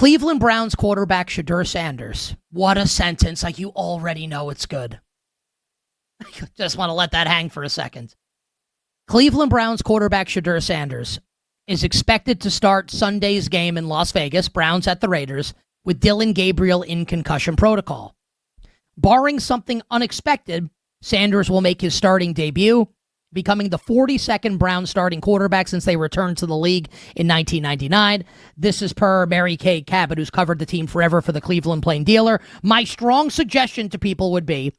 Cleveland Browns quarterback Shedeur Sanders. What a sentence. Like, you already know it's good. Just want to let that hang for a second. Cleveland Browns quarterback Shedeur Sanders is expected to start Sunday's game in Las Vegas, Browns at the Raiders, with Dylan Gabriel in concussion protocol. Barring something unexpected, Sanders will make his starting debut, becoming the 42nd Browns starting quarterback since they returned to the league in 1999. This is per Mary Kay Cabot, who's covered the team forever for the Cleveland Plain Dealer. My strong suggestion to people would be,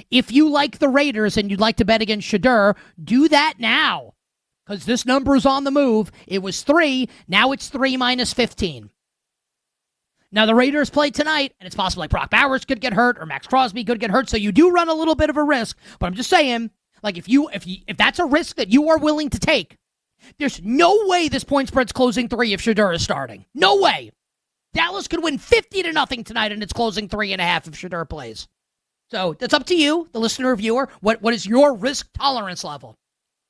if you like the Raiders and you'd like to bet against Shedeur, do that now, because this number is on the move. It was 3. Now it's 3 minus 15. Now, the Raiders play tonight, and it's possible like Brock Bowers could get hurt or Max Crosby could get hurt, so you do run a little bit of a risk. But I'm just saying, like, if that's a risk that you are willing to take, there's no way this point spread's closing 3 if Shedeur is starting. No way. Dallas could win 50-0 tonight, and it's closing 3.5 if Shedeur plays. So that's up to you, the listener or viewer. What is your risk tolerance level?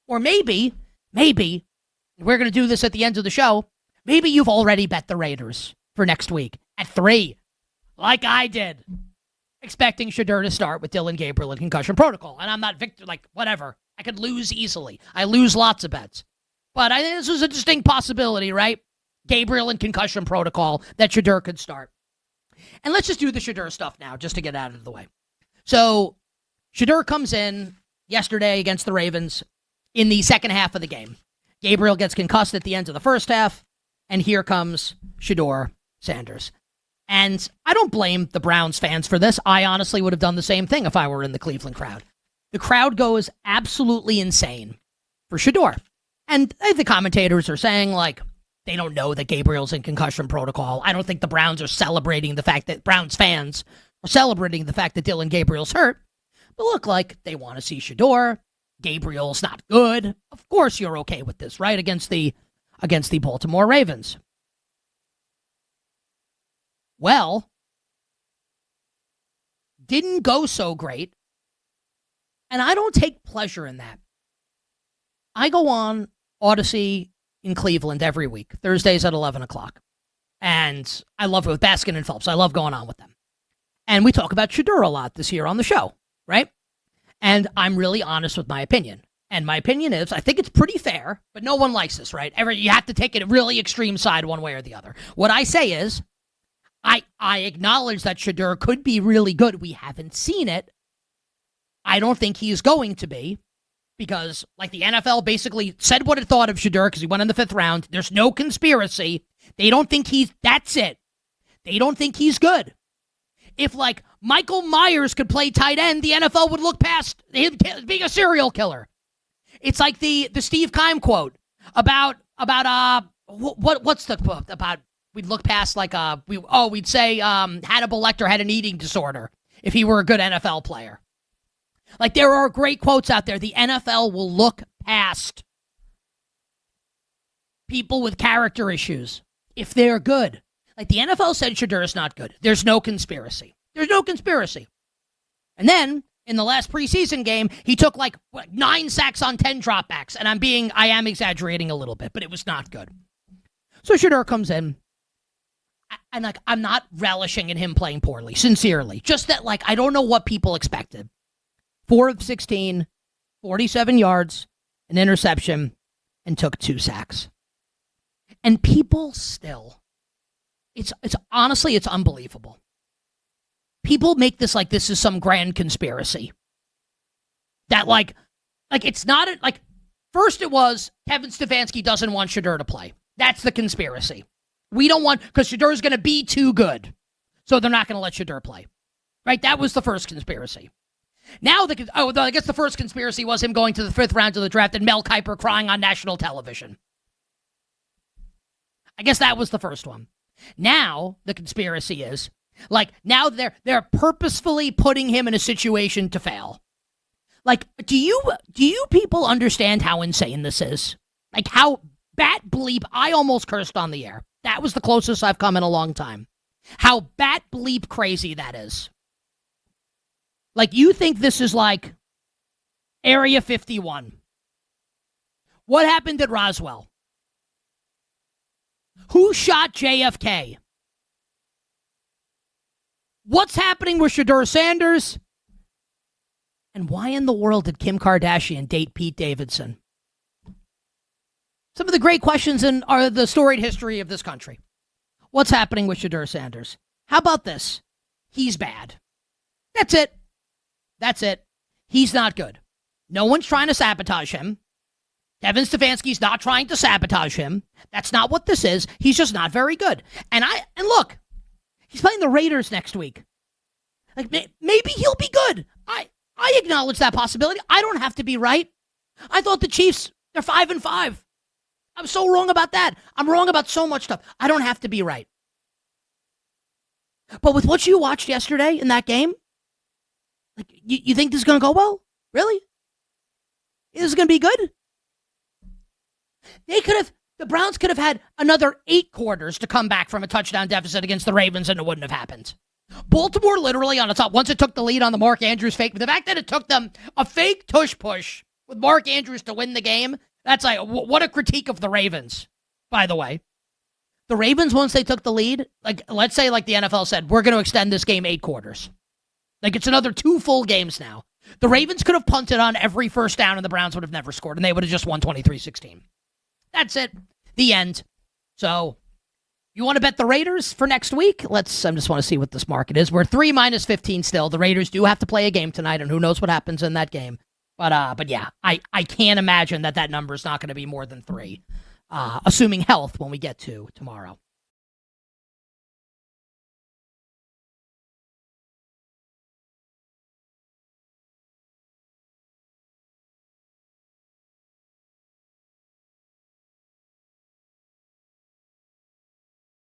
Or maybe, we're going to do this at the end of the show, maybe you've already bet the Raiders for next week at 3, like I did, expecting Shedeur to start with Dylan Gabriel in concussion protocol. And I'm not whatever. I could lose easily. I lose lots of bets. But I think this was a distinct possibility, right? Gabriel in concussion protocol, that Shedeur could start. And let's just do the Shedeur stuff now, just to get out of the way. So, Shedeur comes in yesterday against the Ravens in the second half of the game. Gabriel gets concussed at the end of the first half, and here comes Shedeur Sanders. And I don't blame the Browns fans for this. I honestly would have done the same thing if I were in the Cleveland crowd. The crowd goes absolutely insane for Shedeur. And the commentators are saying, like, they don't know that Gabriel's in concussion protocol. I don't think the Browns are celebrating the fact that Browns fans are celebrating the fact that Dylan Gabriel's hurt. But look, like, they want to see Shedeur. Gabriel's not good. Of course you're okay with this, right? Against the Baltimore Ravens. Well, didn't go so great. And I don't take pleasure in that. I go on Odyssey in Cleveland every week, Thursdays at 11 o'clock. And I love it with Baskin and Phelps. I love going on with them. And we talk about Shedeur a lot this year on the show, right? And I'm really honest with my opinion. And my opinion is, I think it's pretty fair, but no one likes this, right? You have to take it a really extreme side one way or the other. What I say is, I acknowledge that Shedeur could be really good. We haven't seen it. I don't think he's going to be, because like the NFL basically said what it thought of Shedeur because he went in the 5th round. There's no conspiracy. They don't think that's it. They don't think he's good. If like Michael Myers could play tight end, the NFL would look past him being a serial killer. It's like the Steve Keim quote about what's the quote about? We'd look past like we'd say Hannibal Lecter had an eating disorder if he were a good NFL player. Like, there are great quotes out there. The NFL will look past people with character issues if they're good. Like, the NFL said Shedeur is not good. There's no conspiracy. There's no conspiracy. And then, in the last preseason game, he took, 9 sacks on 10 dropbacks. And I am exaggerating a little bit, but it was not good. So Shedeur comes in. And, I'm not relishing in him playing poorly, sincerely. Just that, I don't know what people expected. 4 of 16, 47 yards, an interception, and took 2 sacks. And people still, it's honestly, it's unbelievable. People make this like this is some grand conspiracy. That it's not, first it was Kevin Stefanski doesn't want Shedeur to play. That's the conspiracy. We don't want, because Shadeur's going to be too good. So they're not going to let Shedeur play. Right? That was the first conspiracy. Now, I guess the first conspiracy was him going to the 5th round of the draft and Mel Kiper crying on national television. I guess that was the first one. Now, the conspiracy is, now they're purposefully putting him in a situation to fail. Do you people understand how insane this is? How bat bleep, I almost cursed on the air. That was the closest I've come in a long time. How bat bleep crazy that is. You think this is Area 51. What happened at Roswell? Who shot JFK? What's happening with Shedeur Sanders? And why in the world did Kim Kardashian date Pete Davidson? Some of the great questions in the storied history of this country. What's happening with Shedeur Sanders? How about this? He's bad. That's it. That's it. He's not good. No one's trying to sabotage him. Devin Stefanski's not trying to sabotage him. That's not what this is. He's just not very good. And look, he's playing the Raiders next week. Like, maybe he'll be good. I acknowledge that possibility. I don't have to be right. I thought the Chiefs, they're 5-5. I'm so wrong about that. I'm wrong about so much stuff. I don't have to be right. But with what you watched yesterday in that game, like, you think this is going to go well? Really? This is going to be good? The Browns could have had another 8 quarters to come back from a touchdown deficit against the Ravens, and it wouldn't have happened. Baltimore literally on the top. Once it took the lead on the Mark Andrews fake, but the fact that it took them a fake tush push with Mark Andrews to win the game, that's like, what a critique of the Ravens, by the way. The Ravens, once they took the lead, like, let's say, like the NFL said, we're going to extend this game 8 quarters. Like, it's another 2 full games now. The Ravens could have punted on every first down, and the Browns would have never scored, and they would have just won 23-16. That's it. The end. So, you want to bet the Raiders for next week? I just want to see what this market is. We're 3 minus 15 still. The Raiders do have to play a game tonight, and who knows what happens in that game. But yeah, I can't imagine that number is not going to be more than 3, assuming health when we get to tomorrow.